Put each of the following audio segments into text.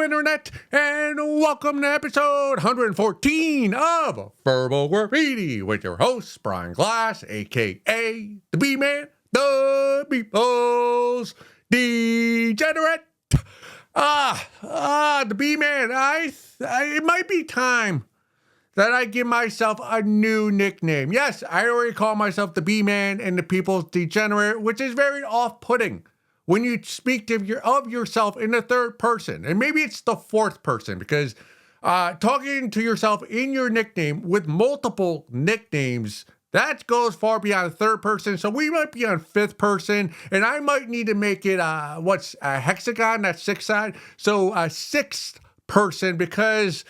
Internet, and welcome to episode 114 of Verbal Graffiti with your host, Brian Glass, aka the B-Man, the People's Degenerate. The B-Man, it might be time that I give myself a new nickname. Yes, I already call myself the B-Man and the People's Degenerate, which is very off-putting when you speak of yourself in the third person. And maybe it's the fourth person, because talking to yourself in your nickname with multiple nicknames, that goes far beyond third person. So we might be on fifth person, and I might need to make it a hexagon, that's six side. So sixth person, because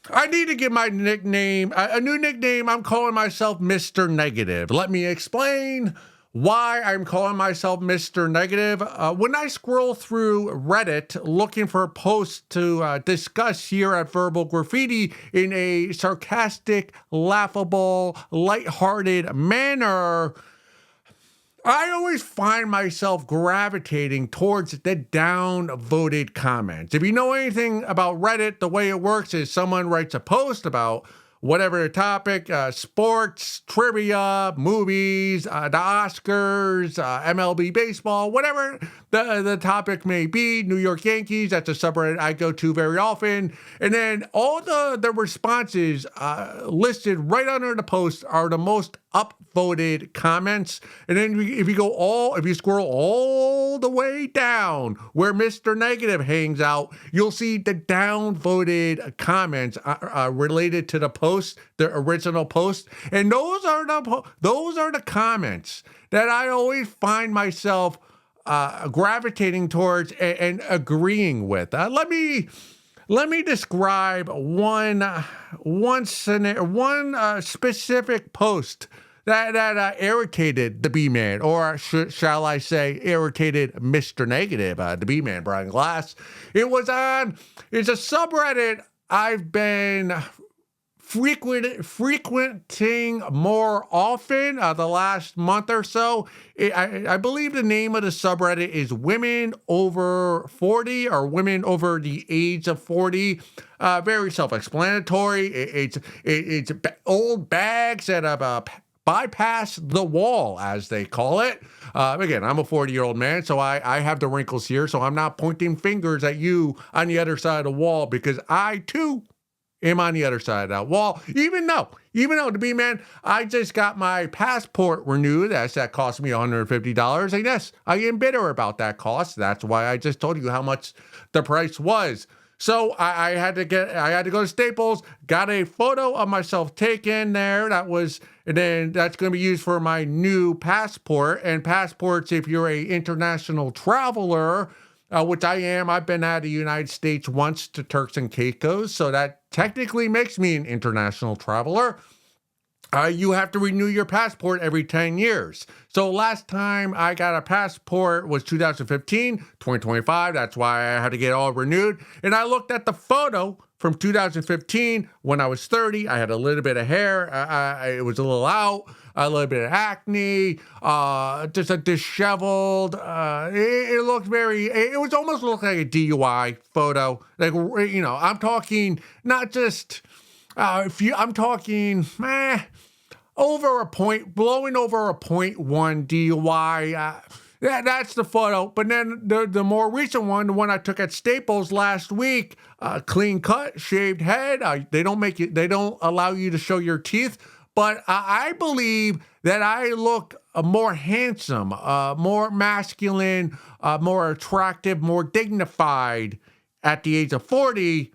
I need to give my nickname a new nickname. I'm calling myself Mr. Negative. Let me explain why I'm calling myself Mr. Negative. When I scroll through Reddit looking for a post to discuss here at Verbal Graffiti in a sarcastic, laughable, lighthearted manner, I always find myself gravitating towards the downvoted comments. If you know anything about Reddit, the way it works is someone writes a post about whatever the topic, sports, trivia, movies, the Oscars, MLB baseball, whatever the topic may be, New York Yankees, that's a subreddit I go to very often. And then all the responses listed right under the post are the most upvoted comments. And then if you scroll all the way down where Mr. Negative hangs out, you'll see the downvoted comments related to the post, the original post. And those are the comments that I always find myself gravitating towards and agreeing with. Let me describe one specific post that irritated the B-Man, or shall I say irritated Mr. Negative, the B-Man, Brian Glass. It's a subreddit I've been frequenting more often the last month or so. I believe the name of the subreddit is Women Over 40, or Women Over the Age of 40. Very self-explanatory. It's old bags that have bypass the wall, as they call it. Again, I'm a 40-year-old man, so I have the wrinkles here, so I'm not pointing fingers at you on the other side of the wall, because I, too, am on the other side of that wall. Even though, to be man, I just got my passport renewed. That cost me $150. And yes, I am bitter about that cost. That's why I just told you how much the price was. So I had to go to Staples, got a photo of myself taken there. And then that's going to be used for my new passport. And passports, if you're a international traveler, which I am. I've been out of the United States once to Turks and Caicos, so that technically makes me an international traveler. You have to renew your passport every 10 years. So last time I got a passport was 2015, 2025. That's why I had to get it all renewed. And I looked at the photo from 2015 when I was 30. I had a little bit of hair. It was a little out. A little bit of acne, just a disheveled. It looked it was almost looked like a DUI photo. Like, I'm talking not just, I'm talking, over a point, blowing over a 0.1 DUI. That's the photo. But then the more recent one, the one I took at Staples last week, clean cut, shaved head. They don't allow you to show your teeth. But I believe that I look more handsome, more masculine, more attractive, more dignified at the age of 40,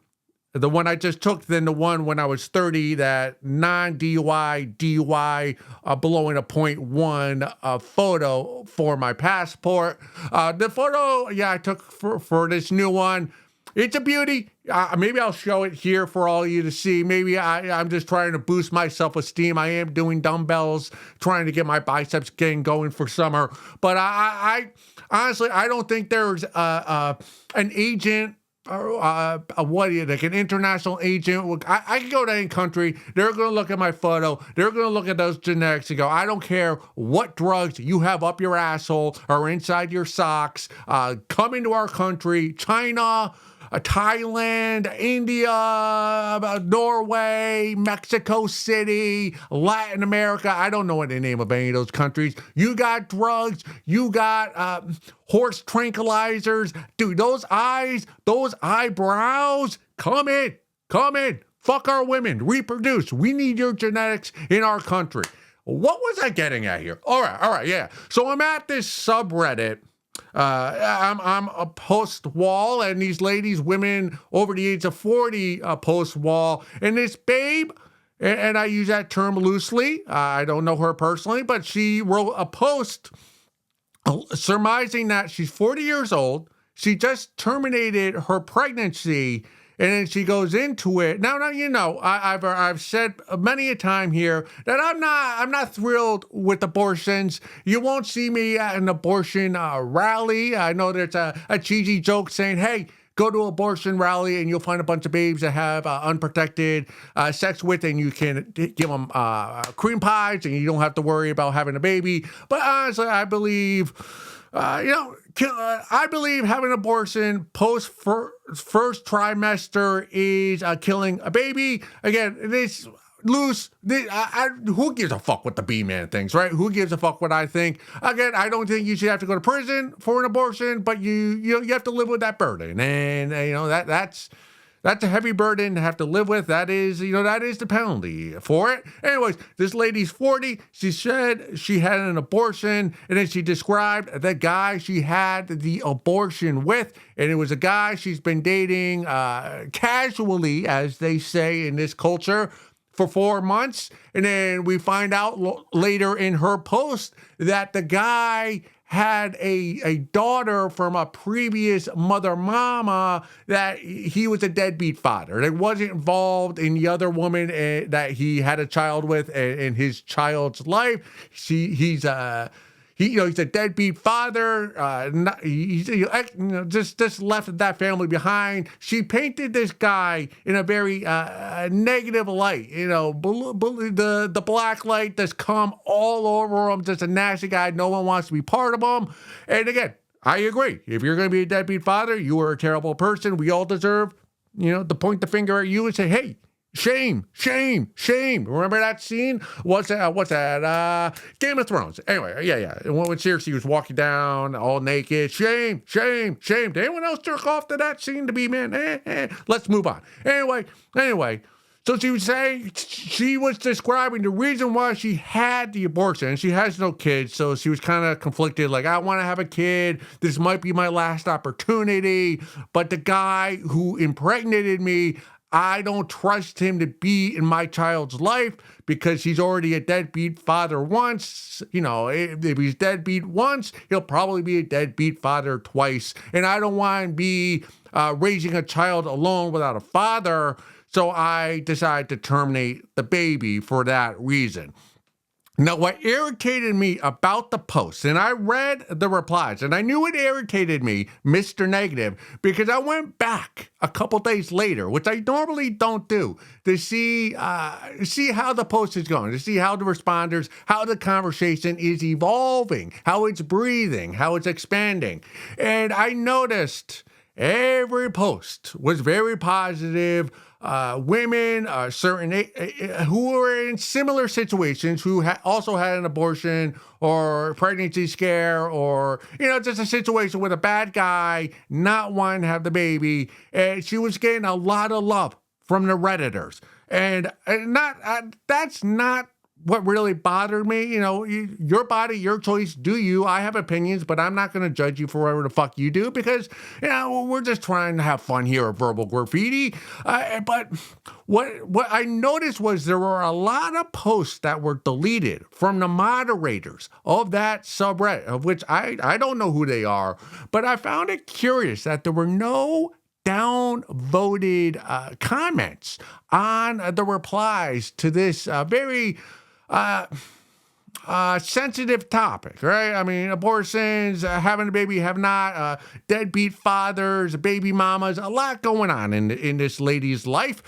the one I just took, than the one when I was 30, that non-DUI, DUI, blowing a 0.1 photo for my passport. The photo, I took for this new one, it's a beauty. Maybe I'll show it here for all of you to see. Maybe I'm just trying to boost my self-esteem. I am doing dumbbells, trying to get my biceps getting going for summer. But I honestly, I don't think there's an agent, or like an international agent. I can go to any country. They're going to look at my photo. They're going to look at those genetics and go, I don't care what drugs you have up your asshole or inside your socks. Come into our country, China, Thailand, India, Norway, Mexico City, Latin America. I don't know what the name of any of those countries. You got drugs. You got horse tranquilizers. Dude, those eyes, those eyebrows, come in. Come in. Fuck our women. Reproduce. We need your genetics in our country. What was I getting at here? All right, yeah. So I'm at this subreddit. I'm a post wall, and these ladies, women over the age of 40, post wall, and this babe, and I use that term loosely. I don't know her personally, but she wrote a post surmising that she's 40 years old. She just terminated her pregnancy. And then she goes into it. Now, you know, I've said many a time here that I'm not thrilled with abortions. You won't see me at an abortion rally. I know there's a cheesy joke saying, hey, go to an abortion rally and you'll find a bunch of babes that have unprotected sex with, and you can give them cream pies and you don't have to worry about having a baby. But honestly, I believe, I believe having an abortion post first trimester is killing a baby. Again, this loose. Who gives a fuck what the B-man thinks, right? Who gives a fuck what I think? Again, I don't think you should have to go to prison for an abortion, but you have to live with that burden, and that's a heavy burden to have to live with. That is the penalty for it. Anyways, this lady's 40. She said she had an abortion, and then she described the guy she had the abortion with, and it was a guy she's been dating casually, as they say in this culture, for 4 months. And then we find out later in her post that the guy had a daughter from a previous mama, that he was a deadbeat father. That wasn't involved in the other woman that he had a child with in his child's life. He's a deadbeat father. Just left that family behind. She painted this guy in a very negative light. The black light that's come all over him. Just a nasty guy. No one wants to be part of him. And again, I agree. If you're going to be a deadbeat father, you are a terrible person. We all deserve, to point the finger at you and say, hey, shame, shame, shame. Remember that scene? What's that? Game of Thrones. Anyway, yeah. And when Cersei was walking down all naked, shame, shame, shame. Did anyone else jerk off to that scene to be, man? Let's move on. Anyway. So she was saying, she was describing the reason why she had the abortion, and she has no kids, so she was kind of conflicted, like, I want to have a kid, this might be my last opportunity, but the guy who impregnated me, I don't trust him to be in my child's life because he's already a deadbeat father once. If he's deadbeat once, he'll probably be a deadbeat father twice, and I don't want to be raising a child alone without a father. So I decided to terminate the baby for that reason. Now, what irritated me about the post, and I read the replies, and I knew it irritated me, Mr. Negative, because I went back a couple days later, which I normally don't do, to see how the post is going, to see how the responders, how the conversation is evolving, how it's breathing, how it's expanding. And I noticed every post was very positive. Women, who were in similar situations, who also had an abortion or pregnancy scare, or just a situation with a bad guy not wanting to have the baby, and she was getting a lot of love from the Redditors, and that's not what really bothered me. Your body, your choice, do you. I have opinions, but I'm not going to judge you for whatever the fuck you do, because, we're just trying to have fun here at Verbal Graffiti. But what I noticed was there were a lot of posts that were deleted from the moderators of that subreddit, of which I don't know who they are, but I found it curious that there were no downvoted comments on the replies to this very sensitive topic, right? I mean, abortions, having a baby, have not, deadbeat fathers, baby mamas, a lot going on in this lady's life.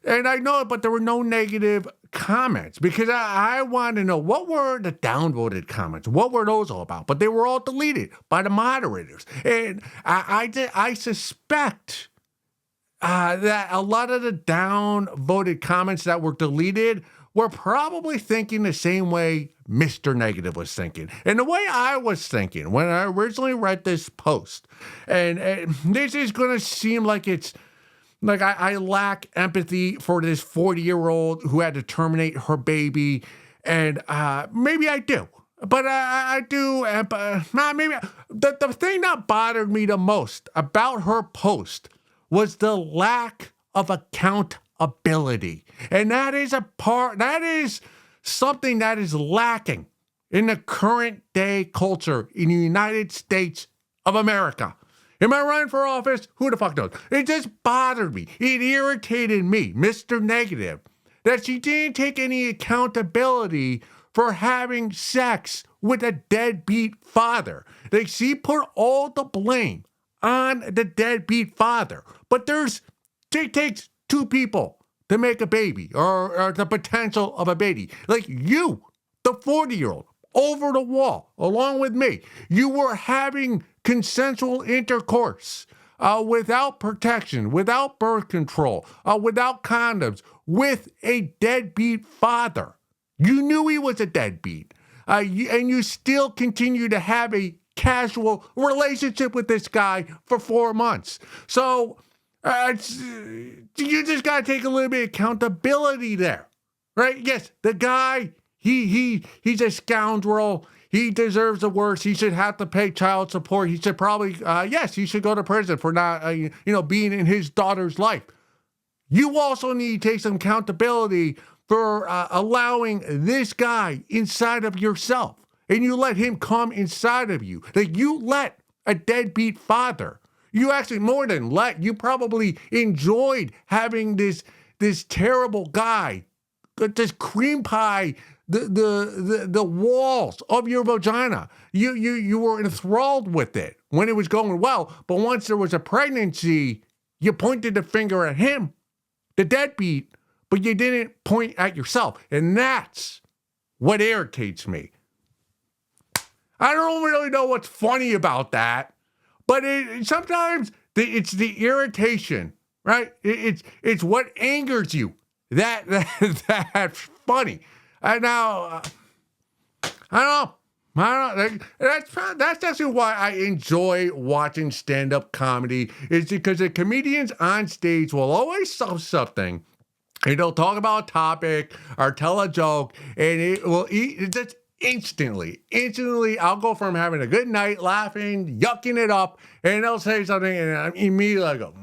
And I know it, but there were no negative comments, because I want to know, what were the downvoted comments? What were those all about? But they were all deleted by the moderators. And I suspect that a lot of the down-voted comments that were deleted were probably thinking the same way Mr. Negative was thinking. And the way I was thinking when I originally read this post, and this is going to seem like it's like I lack empathy for this 40-year-old who had to terminate her baby, and maybe I do. But I do, maybe the thing that bothered me the most about her post was the lack of accountability. And that is something that is lacking in the current day culture in the United States of America. Am I running for office? Who the fuck knows? It just bothered me. It irritated me, Mr. Negative, that she didn't take any accountability for having sex with a deadbeat father. Like, she put all the blame on the deadbeat father. But it takes two people to make a baby, or the potential of a baby. Like you, the 40-year-old, over the wall, along with me, you were having consensual intercourse without protection, without birth control, without condoms, with a deadbeat father. You knew he was a deadbeat, and you still continue to have a casual relationship with this guy for 4 months. So you just got to take a little bit of accountability there, right? Yes, the guy, he's a scoundrel. He deserves the worst. He should have to pay child support. He should probably, he should go to prison for not, being in his daughter's life. You also need to take some accountability for allowing this guy inside of yourself, and you let him come inside of you. Like, you let a deadbeat father. You actually, more than let, you probably enjoyed having this terrible guy just cream pie the walls of your vagina. You were enthralled with it when it was going well, but once there was a pregnancy, you pointed the finger at him, the deadbeat, but you didn't point at yourself. And that's what irritates me. I don't really know what's funny about that, but sometimes it's the irritation, right? It's what angers you that's funny. And now, I don't know. That's actually why I enjoy watching stand-up comedy, is because the comedians on stage will always say something, and they'll talk about a topic or tell a joke, and it will just instantly, I'll go from having a good night, laughing, yucking it up, and they'll say something, and I'm immediately go,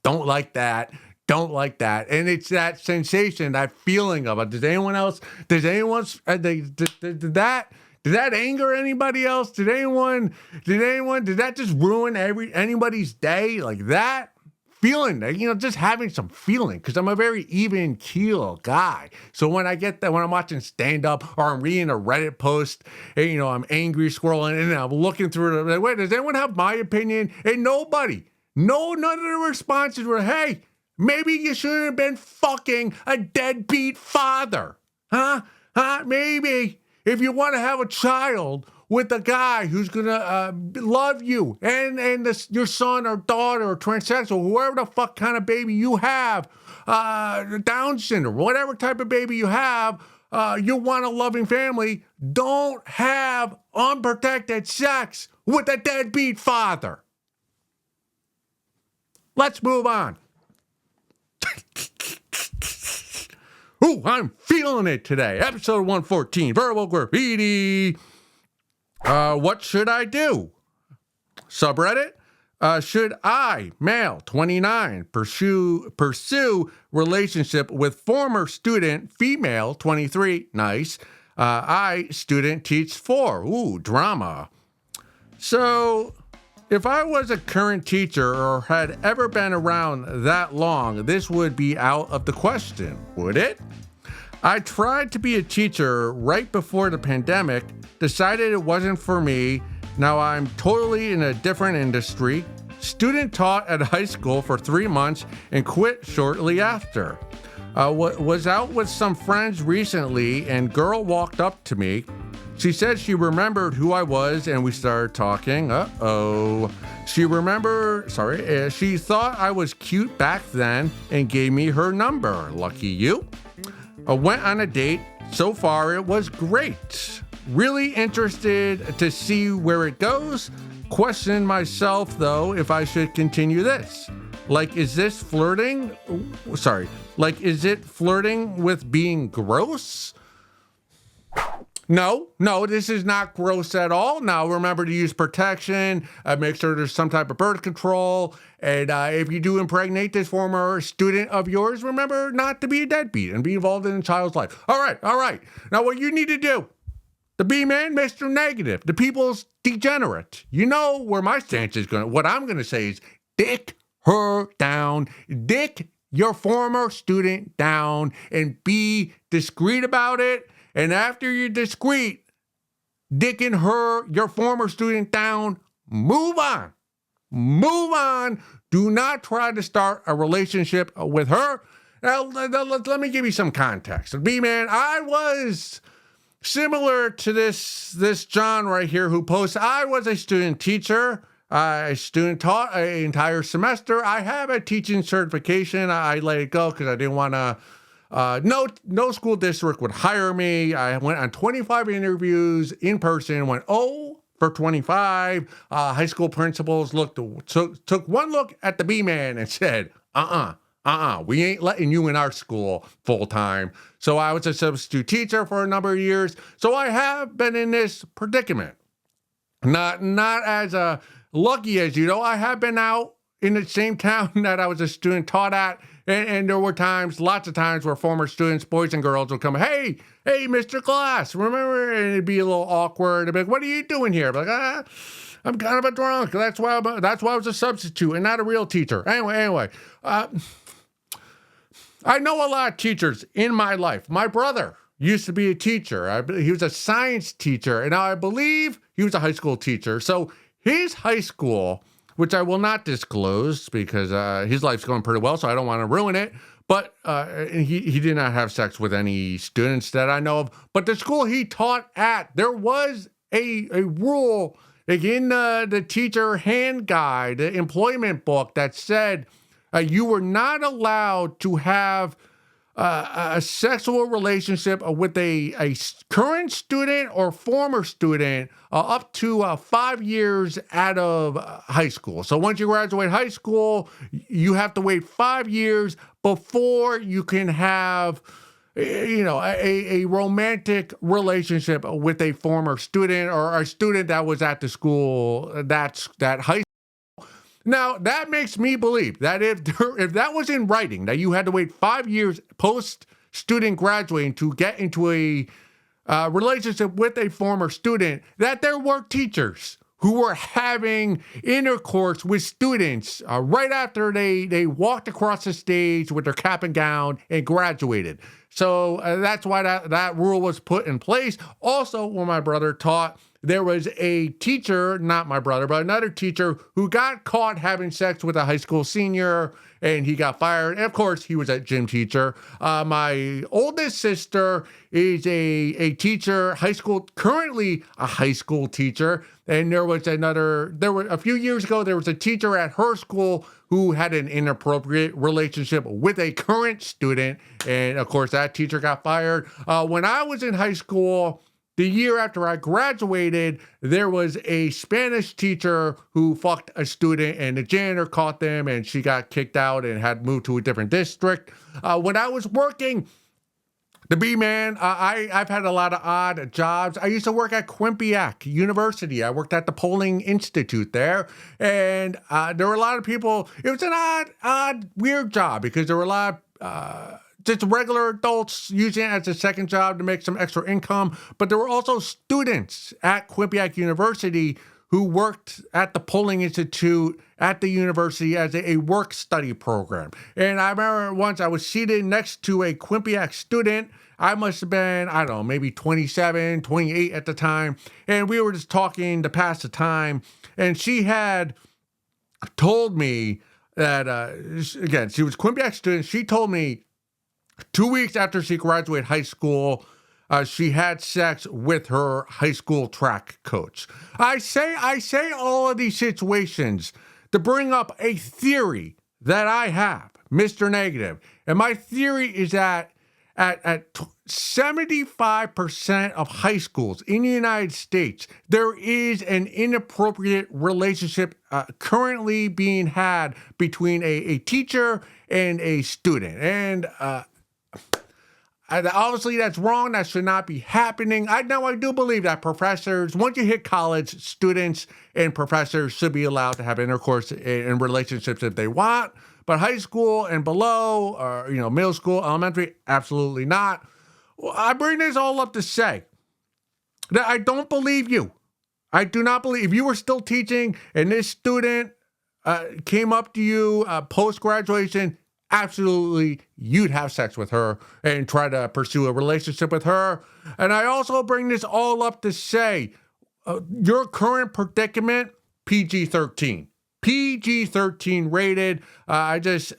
don't like that. Don't like that. And it's that sensation, that feeling of it. Did that anger anybody else? Did that just ruin anybody's day? Like that feeling, just having some feeling, because I'm a very even keel guy. So when I'm watching stand up or I'm reading a Reddit post, and, I'm angry scrolling and I'm looking through it, like, wait, does anyone have my opinion? And none of the responses were, hey, maybe you shouldn't have been fucking a deadbeat father. Huh? Maybe if you want to have a child with a guy who's going to love you and your son or daughter or transsexual, whoever the fuck kind of baby you have, Down syndrome, whatever type of baby you have, you want a loving family, don't have unprotected sex with a deadbeat father. Let's move on. Ooh, I'm feeling it today. Episode 114, Verbal Graffiti. What should I do? Subreddit. Should I, male, 29, pursue relationship with former student, female, 23, nice. I, student, teach 4. Ooh, drama. So, if I was a current teacher or had ever been around that long, this would be out of the question, would it? I tried to be a teacher right before the pandemic, decided it wasn't for me. Now I'm totally in a different industry. Student taught at high school for 3 months and quit shortly after. Was out with some friends recently and girl walked up to me. She said she remembered who I was, and we started talking. She thought I was cute back then and gave me her number. Lucky you. I went on a date. So far, it was great. Really interested to see where it goes. Question myself, though, if I should continue this. Is this flirting? Is it flirting with being gross? No, this is not gross at all. Now, remember to use protection, make sure there's some type of birth control, and if you do impregnate this former student of yours, remember not to be a deadbeat and be involved in a child's life. All right. Now, what you need to do, the B-man, Mr. Negative, the people's degenerate, you know where my stance is going. What I'm going to say is dick her down, dick your former student down, and be discreet about it. And after you're discreet, dicking your former student down, move on. Move on. Do not try to start a relationship with her. Now, let me give you some context. B-man, I was similar to this John right here who posts, I was a student teacher. I student taught an entire semester. I have a teaching certification. I let it go because I didn't want to. No school district would hire me. I went on 25 interviews in person, went 0 for 25. High school principals took one look at the B-man and said, we ain't letting you in our school full time. So I was a substitute teacher for a number of years. So I have been in this predicament. Not as lucky as you know. I have been out in the same town that I was a student taught at. And there were lots of times where former students, boys and girls, would come, hey, Mr. Glass, remember? And it'd be a little awkward. I'd be like, what are you doing here? I'd be like, I'm kind of a drunk. That's why I was a substitute and not a real teacher. Anyway, I know a lot of teachers in my life. My brother used to be a teacher. He was a science teacher, and I believe he was a high school teacher. So his high school, which I will not disclose because his life's going pretty well, so I don't want to ruin it. But he did not have sex with any students that I know of. But the school he taught at, there was a rule in the teacher hand guide, the employment book, that said you were not allowed to have a sexual relationship with a current student or former student up to 5 years out of high school. So once you graduate high school, you have to wait 5 years before you can have, a romantic relationship with a former student or a student that was at the school that high school. Now, that makes me believe that if that was in writing, that you had to wait 5 years post-student graduating to get into a relationship with a former student, that there were teachers who were having intercourse with students right after they walked across the stage with their cap and gown and graduated. So that's why that rule was put in place. Also, when my brother taught, there was a teacher, not my brother, but another teacher who got caught having sex with a high school senior, and he got fired. And of course, he was a gym teacher. My oldest sister is a teacher, currently a high school teacher. And a few years ago, there was a teacher at her school who had an inappropriate relationship with a current student. And of course, that teacher got fired. When I was in high school, the year after I graduated, there was a Spanish teacher who fucked a student, and the janitor caught them, and she got kicked out and had moved to a different district. When I was working, the B-man, I've had a lot of odd jobs. I used to work at Quinnipiac University. I worked at the Polling Institute there, and there were a lot of people. It was an odd, weird job because there were a lot of just regular adults using it as a second job to make some extra income. But there were also students at Quinnipiac University who worked at the Polling Institute at the university as a work study program. And I remember once I was seated next to a Quinnipiac student. I must have been, I don't know, maybe 27, 28 at the time. And we were just talking to pass the time. And she had told me that, again, she was a Quinnipiac student. She told me 2 weeks after she graduated high school, she had sex with her high school track coach. I say all of these situations to bring up a theory that I have, Mr. Negative. And my theory is that at 75% of high schools in the United States, there is an inappropriate relationship currently being had between a teacher and a student. And obviously, that's wrong. That should not be happening. I do believe that professors, once you hit college, students and professors should be allowed to have intercourse and relationships if they want. But high school and below, or middle school, elementary, absolutely not. Well, I bring this all up to say that I don't believe you. I do not believe if you were still teaching and this student came up to you post graduation. Absolutely, you'd have sex with her and try to pursue a relationship with her. And I also bring this all up to say, your current predicament, PG-13. PG-13 rated. I just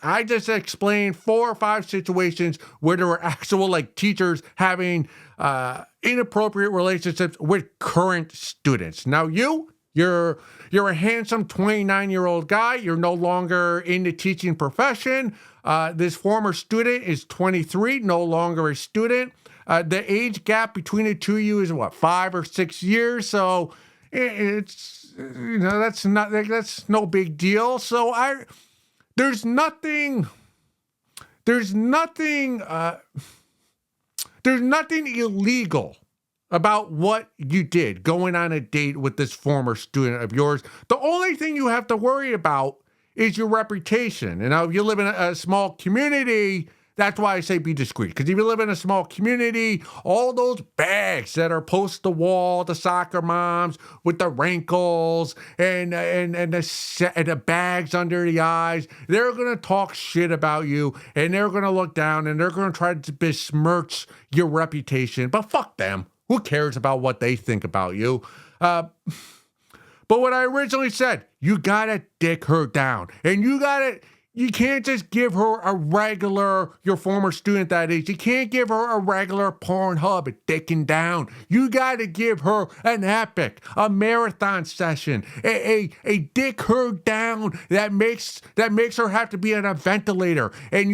explained 4 or 5 situations where there were actual teachers having inappropriate relationships with current students. Now you're a handsome 29-year-old guy. You're no longer in the teaching profession. This former student is 23, no longer a student. The age gap between the two of you is 5 or 6 years. So it's that's no big deal. So there's nothing illegal about what you did going on a date with this former student of yours. The only thing you have to worry about is your reputation. And now if you live in a small community, that's why I say be discreet. Because if you live in a small community, all those bags that are post the wall, the soccer moms with the wrinkles and the bags under the eyes, they're going to talk shit about you and they're going to look down and they're going to try to besmirch your reputation. But fuck them. Who cares about what they think about you? But what I originally said, you gotta dick her down. And you can't just give her your former student that is, you can't give her a regular Pornhub dicking down. You gotta give her an epic, a marathon session, a dick her down that makes her have to be on a ventilator. And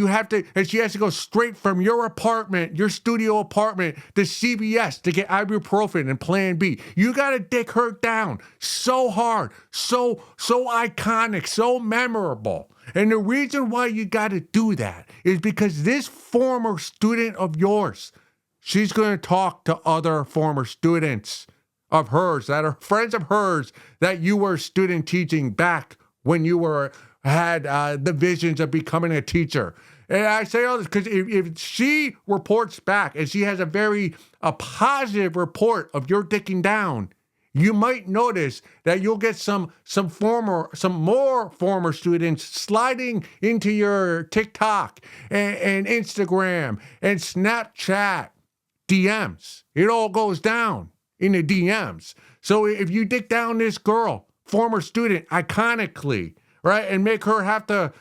she has to go straight from your apartment, your studio apartment, to CVS to get ibuprofen and Plan B. You gotta dick her down so hard, so iconic, so memorable. And the reason why you got to do that is because this former student of yours, she's going to talk to other former students of hers that are friends of hers that you were student teaching back when you had the visions of becoming a teacher. And I say all this because if she reports back and she has a positive report of your dicking down, you might notice that you'll get some more former students sliding into your TikTok and Instagram and Snapchat DMs. It all goes down in the DMs. So if you dick down this girl, former student, iconically, right, and make her have to,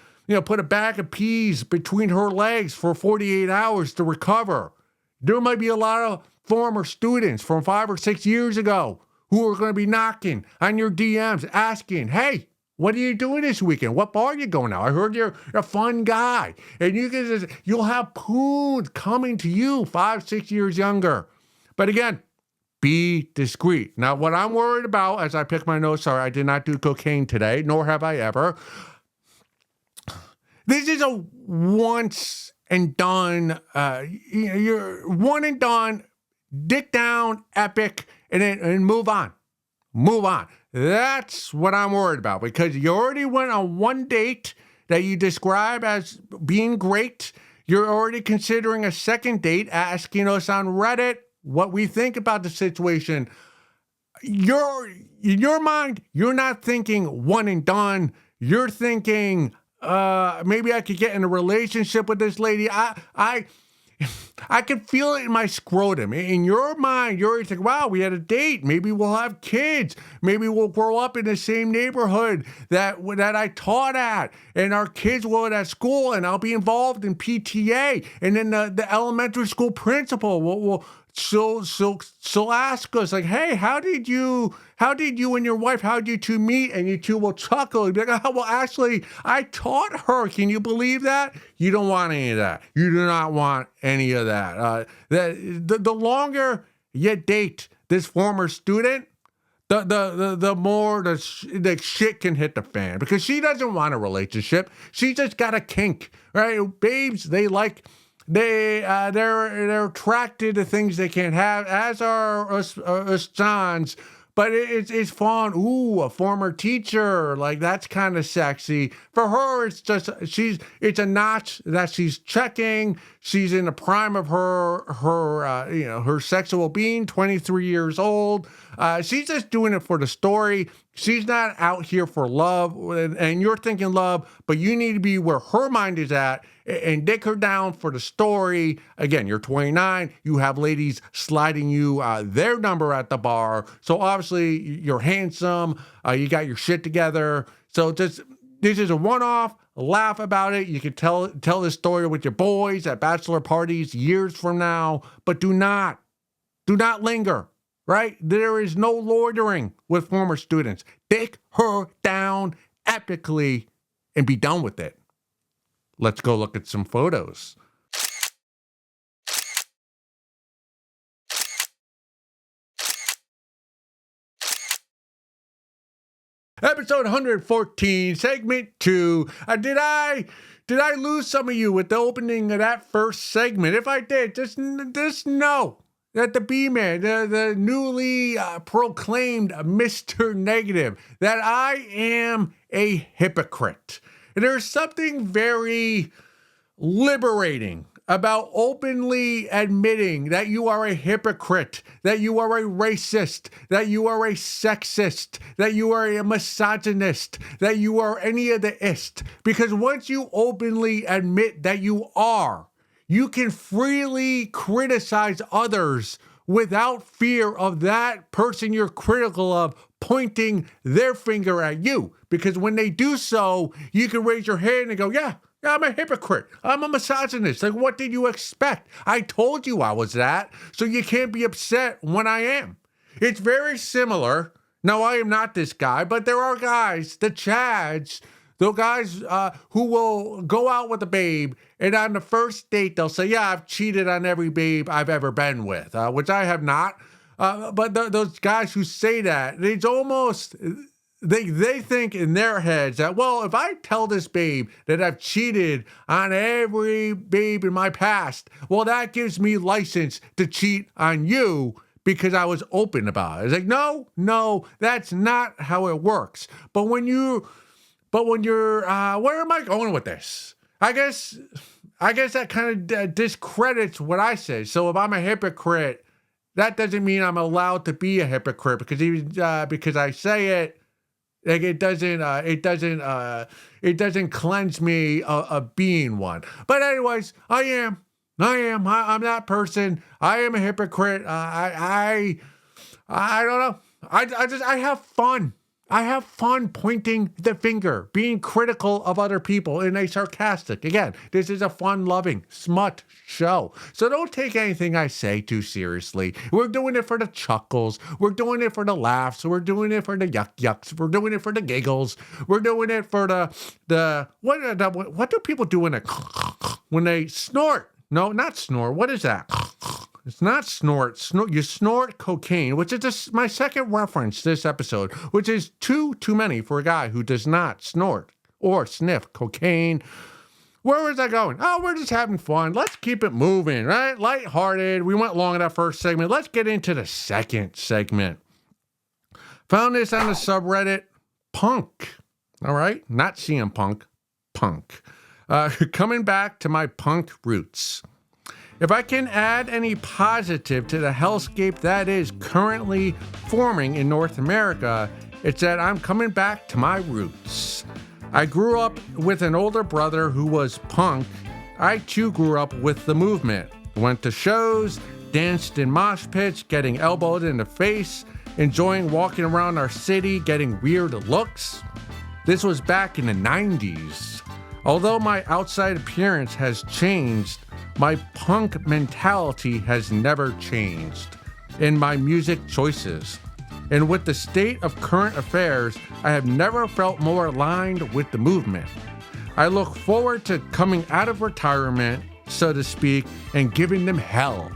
put a bag of peas between her legs for 48 hours to recover, there might be a lot of former students from 5 or 6 years ago who are going to be knocking on your DMs asking, hey, what are you doing this weekend? What bar are you going now? I heard you're a fun guy. And you'll have poons coming to you 5, 6 years younger. But again, be discreet. Now, what I'm worried about as I pick my nose, sorry, I did not do cocaine today, nor have I ever. This is a once and done, you're one and done, dick down, epic, and move on. Move on. That's what I'm worried about because you already went on one date that you describe as being great. You're already considering a second date, asking us on Reddit what we think about the situation. In your mind, you're not thinking one and done. You're thinking, maybe I could get in a relationship with this lady. I can feel it in my scrotum. In your mind, you're always like, wow, we had a date. Maybe we'll have kids. Maybe we'll grow up in the same neighborhood that I taught at. And our kids will at school, and I'll be involved in PTA. And then the elementary school principal will she'll ask us like, "Hey, how did you and your wife, how did you two meet?" And you two will chuckle and be like, "Oh, well, actually, I taught her." Can you believe that? You don't want any of that. You do not want any of that. The longer you date this former student, the more the shit can hit the fan, because she doesn't want a relationship. She just got a kink, right? Babes, they're attracted to things they can't have, as are us Johns. But it's fun. Ooh, a former teacher, like that's kind of sexy. For her, it's a notch that she's checking. She's in the prime of her sexual being, 23 years old. She's just doing it for the story. She's not out here for love, and you're thinking love, but you need to be where her mind is at and dick her down for the story. Again, you're 29. You have ladies sliding you their number at the bar. So obviously you're handsome. You got your shit together. So this is a one-off. Laugh about it. You can tell this story with your boys at bachelor parties years from now, but do not linger. Right? There is no loitering with former students. Dick her down epically and be done with it. Let's go look at some photos. Episode 114, segment 2. Did I lose some of you with the opening of that first segment? If I did, just know that the B-Man, the newly proclaimed Mr. Negative, that I am a hypocrite. And there's something very liberating about openly admitting that you are a hypocrite, that you are a racist, that you are a sexist, that you are a misogynist, that you are any of the ist. Because once you openly admit that you are, you can freely criticize others without fear of that person you're critical of pointing their finger at you. Because when they do so, you can raise your hand and go, yeah, I'm a hypocrite. I'm a misogynist. Like, what did you expect? I told you I was that, so you can't be upset when I am. It's very similar. Now, I am not this guy, but there are guys, the Chads, the guys who will go out with a babe, and on the first date, they'll say, yeah, I've cheated on every babe I've ever been with, which I have not. But those guys who say that, it's almost, they think in their heads that, well, if I tell this babe that I've cheated on every babe in my past, well, that gives me license to cheat on you because I was open about it. It's like, no, that's not how it works. But when you're, where am I going with this? I guess that kind of discredits what I say. So if I'm a hypocrite, that doesn't mean I'm allowed to be a hypocrite, because even because I say it, like it doesn't cleanse me of being one. But anyways, I'm that person. I am a hypocrite. I don't know. I have fun. I have fun pointing the finger, being critical of other people in a sarcastic. Again, this is a fun-loving smut show. So don't take anything I say too seriously. We're doing it for the chuckles. We're doing it for the laughs. We're doing it for the yucks. We're doing it for the giggles. We're doing it for what do people do when they snort? No, not snort. What is that? It's not snort. You snort cocaine, which is my second reference this episode, which is too many for a guy who does not snort or sniff cocaine. Where was I going? Oh, we're just having fun. Let's keep it moving, right? Lighthearted. We went long in that first segment. Let's get into the second segment. Found this on the subreddit Punk. All right? Not CM Punk. Punk. Coming back to my punk roots. If I can add any positive to the hellscape that is currently forming in North America, it's that I'm coming back to my roots. I grew up with an older brother who was punk. I too grew up with the movement. Went to shows, danced in mosh pits, getting elbowed in the face, enjoying walking around our city, getting weird looks. This was back in the 90s. Although my outside appearance has changed, My punk mentality has never changed in my music choices. And with the state of current affairs, I have never felt more aligned with the movement. I look forward to coming out of retirement, so to speak, and giving them hell.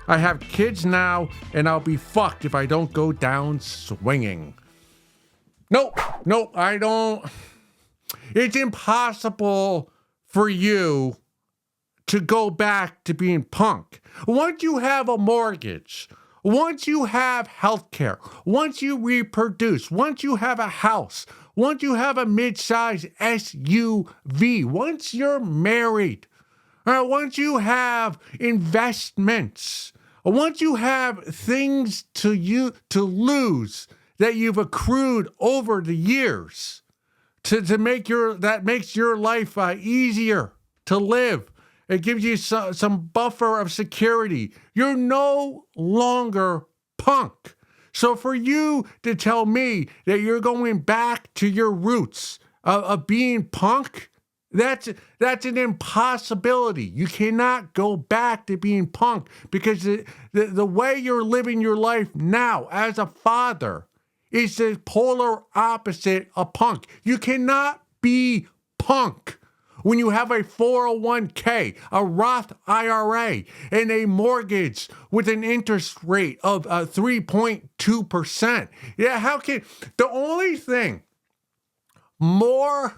I have kids now, and I'll be fucked if I don't go down swinging. Nope, I don't. It's impossible for you to go back to being punk. Once you have a mortgage, once you have healthcare, once you reproduce, once you have a house, once you have a mid-size SUV, once you're married, once you have investments, once you have things to lose that you've accrued over the years to make that makes your life easier to live. It gives you some buffer of security. You're no longer punk. So for you to tell me that you're going back to your roots of being punk, that's an impossibility. You cannot go back to being punk because the way you're living your life now as a father is the polar opposite of punk. You cannot be punk when you have a 401k, a Roth IRA, and a mortgage with an interest rate of 3.2%. Yeah, how can the only thing more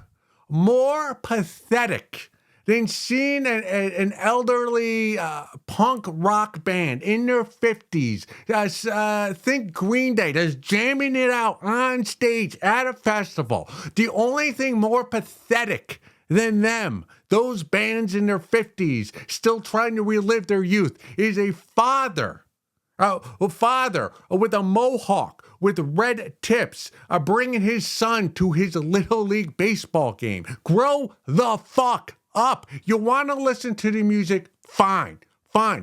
pathetic than seeing an elderly punk rock band in their 50s, think Green Day, just jamming it out on stage at a festival. The only thing more pathetic than them, those bands in their 50s, still trying to relive their youth, is a father with a mohawk, with red tips, bringing his son to his Little League baseball game. Grow the fuck up. You want to listen to the music? Fine.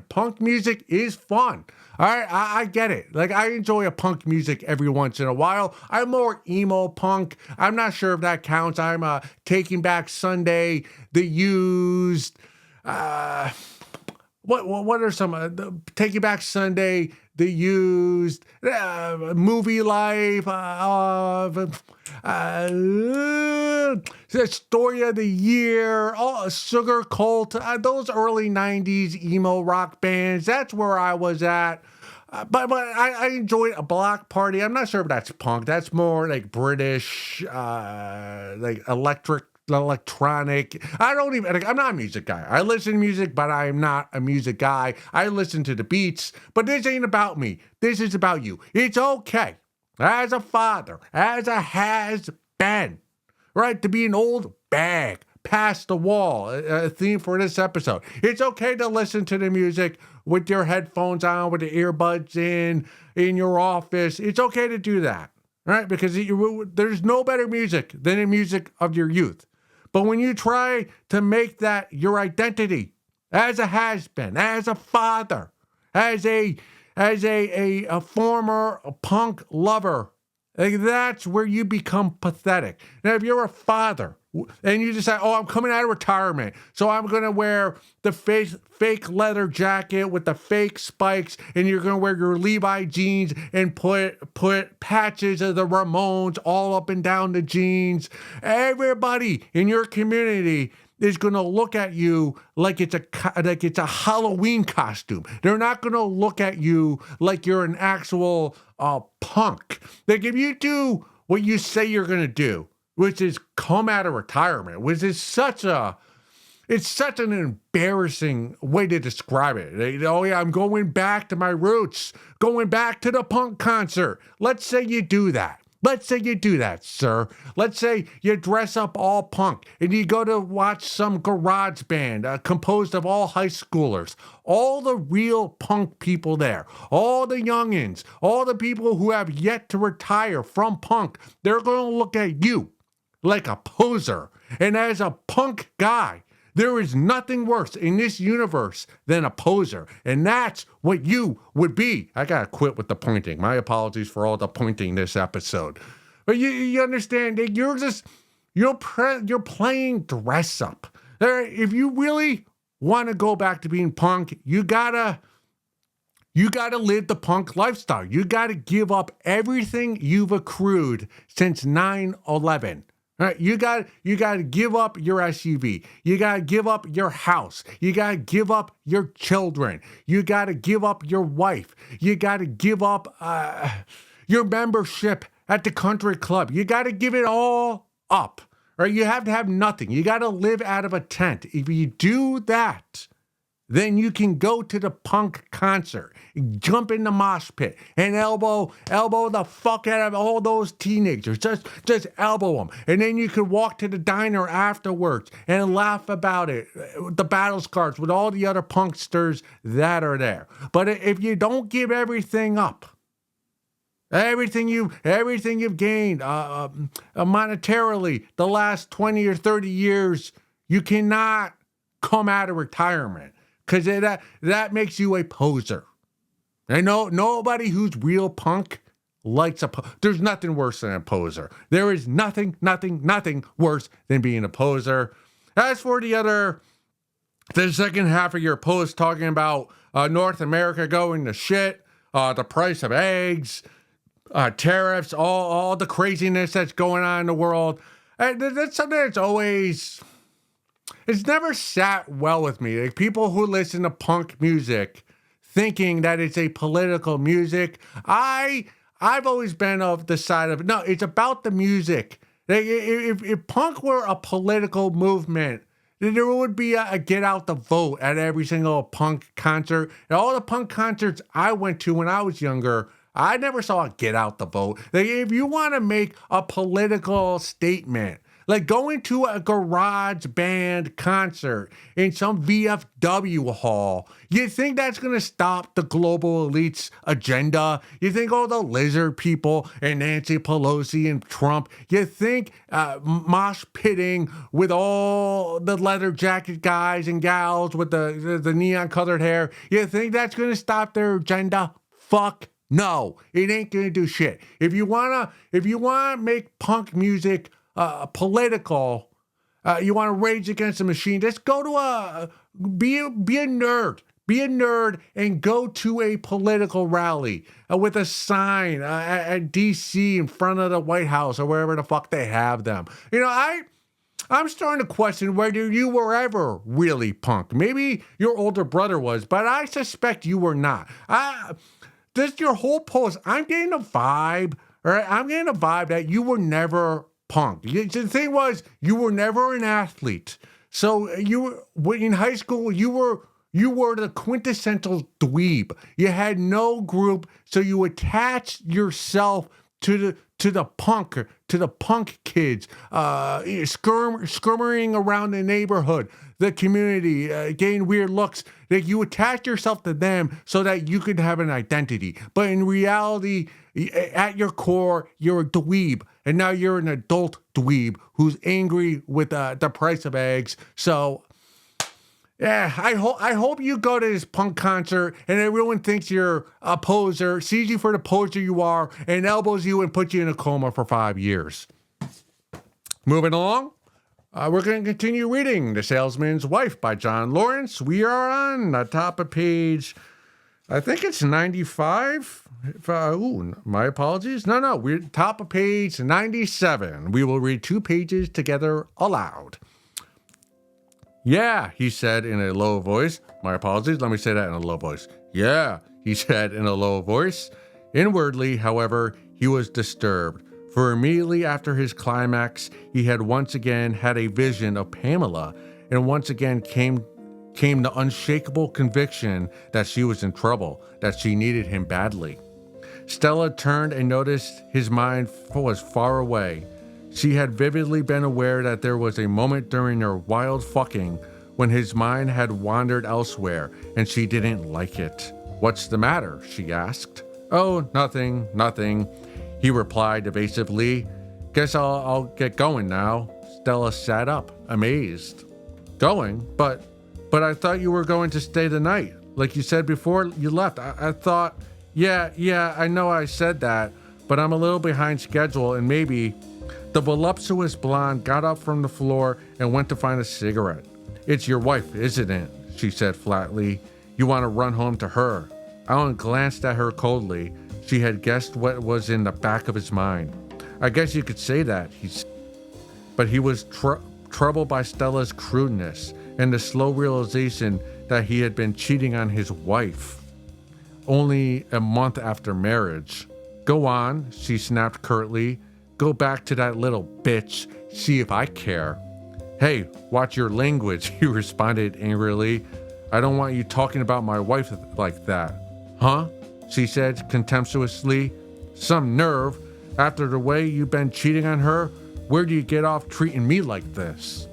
Punk music is fun. All right, I get it. Like, I enjoy a punk music every once in a while. I'm more emo punk. I'm not sure if that counts. I'm Taking Back Sunday, The Used. What are some Taking Back Sunday, The Used, Movie Life, the Story of the Year, Sugar Cult, those early 90s emo rock bands. That's where I was at. But I enjoyed a Block Party. I'm not sure if that's punk. That's more like British, like electronic. I'm not a music guy. I listen to music, but I'm not a music guy. I listen to the beats, but this ain't about me. This is about you. It's okay as a father, as a has-been, right, to be an old bag past the wall, a theme for this episode. It's okay to listen to the music with your headphones on, with the earbuds in your office. It's okay to do that, right? Because there's no better music than the music of your youth. But when you try to make that your identity as a has-been, as a father, as a former punk lover, like, that's where you become pathetic. Now, if you're a father and you decide, I'm coming out of retirement, so I'm going to wear the fake leather jacket with the fake spikes, and you're going to wear your Levi jeans and put patches of the Ramones all up and down the jeans. Everybody in your community is going to look at you like it's a Halloween costume. They're not going to look at you like you're an actual punk. Like, if you do what you say you're going to do, which is come out of retirement, which is such an embarrassing way to describe it. Oh yeah, I'm going back to my roots, going back to the punk concert. Let's say you do that. Let's say you do that, sir. Let's say you dress up all punk and you go to watch some garage band composed of all high schoolers, all the real punk people there, all the youngins, all the people who have yet to retire from punk. They're going to look at you like a poser. And as a punk guy, there is nothing worse in this universe than a poser. And that's what you would be. I got to quit with the pointing. My apologies for all the pointing this episode. But you understand that you're playing dress up. If you really want to go back to being punk, you gotta live the punk lifestyle. You gotta give up everything you've accrued since 9/11. All right, you got to give up your SUV. You got to give up your house. You got to give up your children. You got to give up your wife. You got to give up your membership at the country club. You got to give it all up. Right? You have to have nothing. You got to live out of a tent. If you do that, then you can go to the punk concert, jump in the mosh pit, and elbow the fuck out of all those teenagers. Just elbow them. And then you could walk to the diner afterwards and laugh about it, the battle scars with all the other punksters that are there. But if you don't give everything up, everything you've gained monetarily the last 20 or 30 years, you cannot come out of retirement. Because that makes you a poser. I know nobody who's real punk likes there's nothing worse than a poser. There is nothing worse than being a poser. As for the second half of your post talking about North America going to shit, the price of eggs, tariffs, all the craziness that's going on in the world, that's something that's always... It's never sat well with me. Like people who listen to punk music thinking that it's a political music. I've always been of the side of, no, it's about the music. Like if punk were a political movement, then there would be a get out the vote at every single punk concert. And all the punk concerts I went to when I was younger, I never saw a get out the vote. Like if you want to make a political statement, like going to a garage band concert in some VFW hall, you think that's going to stop the global elite's agenda? You think all the lizard people and Nancy Pelosi and Trump, you think mosh pitting with all the leather jacket guys and gals with the neon colored hair, you think that's going to stop their agenda? Fuck no, it ain't going to do shit. If you want to make punk music political, you want to rage against the machine, just go to be a nerd and go to a political rally with a sign at DC in front of the White House or wherever the fuck they have them. You know, I'm starting to question whether you were ever really punk. Maybe your older brother was, but I suspect you were not. Just your whole post, I'm getting a vibe, all right? I'm getting a vibe that you were never punk. The thing was, you were never an athlete. So in high school, you were the quintessential dweeb. You had no group, so you attached yourself to the punk kids, skirming around the neighborhood, the community, getting weird looks. Like you attached yourself to them so that you could have an identity. But in reality, at your core, you're a dweeb. And now you're an adult dweeb who's angry with the price of eggs. So, yeah, I hope you go to this punk concert and everyone thinks you're a poser, sees you for the poser you are, and elbows you and puts you in a coma for 5 years. Moving along, we're going to continue reading The Salesman's Wife by John Lawrence. We are on the top of page, I think it's 95. My apologies. No, we're top of page 97. We will read 2 pages together aloud. Yeah, he said in a low voice. My apologies. Let me say that in a low voice. Yeah, he said in a low voice. Inwardly, however, he was disturbed, for immediately after his climax, he had once again had a vision of Pamela, and once again came the unshakable conviction that she was in trouble, that she needed him badly. Stella turned and noticed his mind was far away. She had vividly been aware that there was a moment during their wild fucking when his mind had wandered elsewhere, and she didn't like it. What's the matter? She asked. Oh, nothing. He replied evasively. Guess I'll get going now. Stella sat up, amazed. Going? But I thought you were going to stay the night. Like you said before you left. I thought... Yeah, I know I said that, but I'm a little behind schedule and maybe... The voluptuous blonde got up from the floor and went to find a cigarette. It's your wife, isn't it? she said flatly. You want to run home to her. Alan glanced at her coldly. She had guessed what was in the back of his mind. I guess you could say that, he said. But he was troubled by Stella's crudeness and the slow realization that he had been cheating on his wife. Only a month after marriage. Go on, she snapped curtly. Go back to that little bitch. See if I care. Hey, watch your language, he responded angrily. I don't want you talking about my wife like that. Huh? She said contemptuously. Some nerve. After the way you've been cheating on her, where do you get off treating me like this?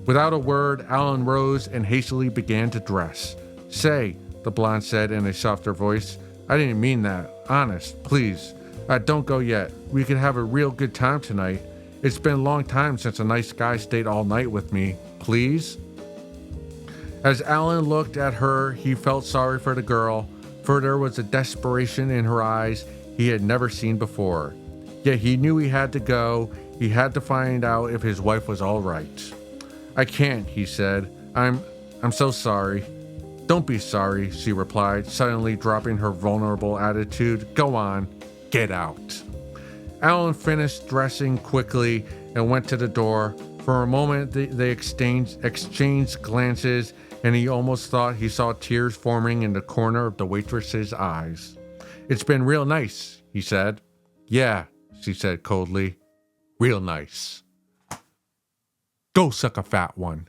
Without a word, Alan rose and hastily began to dress. Say, the blonde said in a softer voice, I didn't mean that. Honest, please. Don't go yet. We could have a real good time tonight. It's been a long time since a nice guy stayed all night with me. Please? As Alan looked at her, he felt sorry for the girl, for there was a desperation in her eyes he had never seen before. Yet he knew he had to go. He had to find out if his wife was all right. I can't, he said. I'm so sorry. Don't be sorry, she replied, suddenly dropping her vulnerable attitude. Go on, get out. Alan finished dressing quickly and went to the door. For a moment, they exchanged glances, and he almost thought he saw tears forming in the corner of the waitress's eyes. It's been real nice, he said. Yeah, she said coldly. Real nice. Go suck a fat one.